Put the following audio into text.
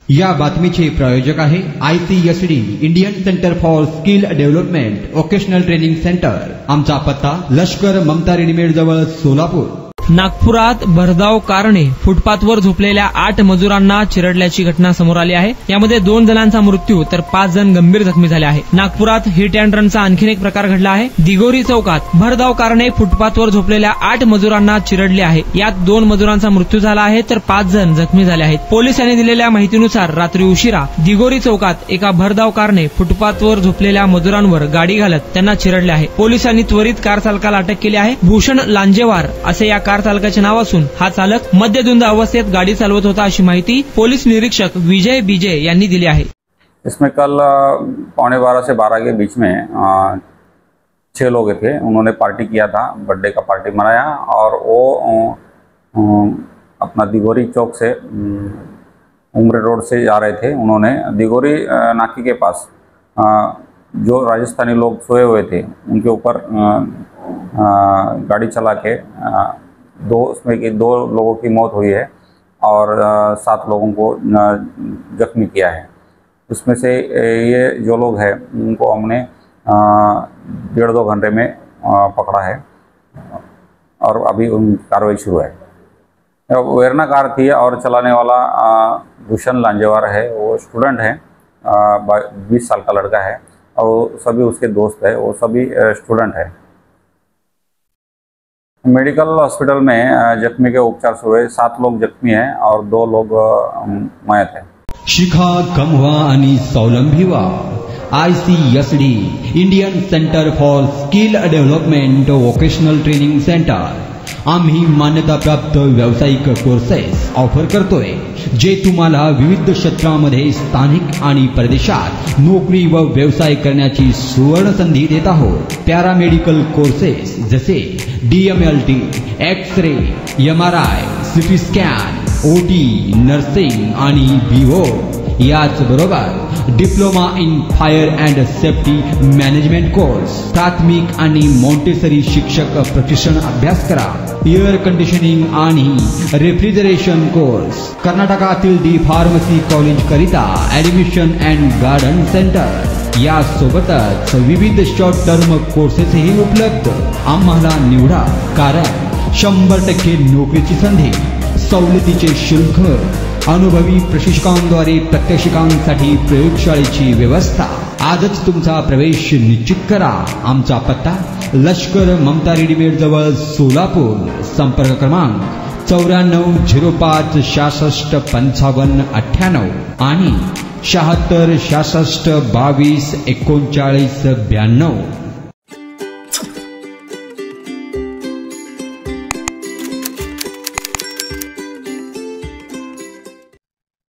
या बातमीचे प्रायोजक आहे ICSD Indian centre for skill development vocational training centre. आमचा पत्ता लष्कर ममता रेडीमेड जवळ सोलापूर। नागपुरात भरधाव कारने फुटपाथवर झोपलेल्या 8 मजुरांना चिरडल्याची घटना समोर आली आहे। यामध्ये 2 जणांचा मृत्यू तर 5 जण गंभीर जखमी झाले आहे। नागपुरात हिट अँड रनचा आणखीन एक प्रकार घडला आहे। दिगोरी चौकात भरधाव कारने फुटपाथवर झोपलेल्या 8 मजुरांना चिरडले आहे। यात 2 मजुरांचा मृत्यू झाला आहे तर 5 जण जखमी झाले आहेत। पोलिसांनी दिलेल्या माहितीनुसार रात्री उशिरा दिगोरी चौकात एका भरधाव कारने फुटपाथवर झोपलेल्या मजुरांवर गाडी घालत त्यांना चिरडले आहे। पोलिसांनी त्वरित कार चालकाला अटक केली आहे। भूषण लांजेवार असे या कार चालकाचे नाव असून हा चालक मद्यधुंद अवस्थेत गाडी चालवत होता अशी माहिती पोलीस निरीक्षक विजय बीजे यांनी दिली आहे। इसमें कल 11:15 से 12 के बीच में 6 लोग थे। उन्होंने पार्टी किया था, बर्थडे का पार्टी मनाया और वो अपना दिगोरी चौक से उमरे रोड से जा रहे थे। उन्होंने दिगोरी नाकी के पास जो राजस्थानी लोग सोए हुए थे उनके ऊपर गाड़ी चला के उसमें 2 लोगों की मौत हुई है और 7 लोगों को जख्मी किया है। उसमें से ये जो लोग हैं उनको हमने 1.5-2 घंटे में पकड़ा है और अभी उनकी कार्रवाई शुरू है। वेरना कार थी और चलाने वाला भूषण लांजेवार है, वो स्टूडेंट है, 20 साल का लड़का है और सभी उसके दोस्त है, वो सभी स्टूडेंट है। मेडिकल हॉस्पिटल में जख्मी के उपचार शुरू है। 7 लोग जख्मी हैं और 2 लोग मयत हैं। शिखा कमवा आणि स्वावलंबी व्हा। ICSD Indian centre for skill development vocational training centre आम्ही मान्यताप्राप्त व्यावसायिक कोर्सेस ऑफर करतोय, जे तुम्हाला विविध क्षेत्रांमध्ये स्थानिक आणि परदेशात नोकरी व व्यवसाय करण्याची सुवर्ण संधी देत आहोत। पॅरामेडिकल कोर्सेस जसे DMLT, X ray, MRI, CT scan, OT, nursing आणि BO। याच बरोबर diploma in fire and safety management course, प्राथमिक आणि मॉन्टेसरी शिक्षक प्रशिक्षण अभ्यास करा। एअर कंडिशनिंग आणि रेफ्रिजरेशन कोर्स, कर्नाटकातील डी फार्मसी कॉलेज करिता ऍडमिशन अँड गार्डन सेंटर। यासोबतच विविध शॉर्ट टर्म कोर्सेसही उपलब्ध। आम्हाला निवडा, कारण 100% नोकरीची संधी, सवलतीचे शुल्क, अनुभवी प्रशिक्षकांद्वारे प्रात्यक्षिकांसाठी प्रयोगशाळेची व्यवस्था। आजच तुमचा प्रवेश निश्चित करा। आमचा पत्ता लष्कर ममता रेडीमेड जवळ सोलापूर। संपर्क क्रमांक 9405 66 55 98 आणि 76 66 22 39 92।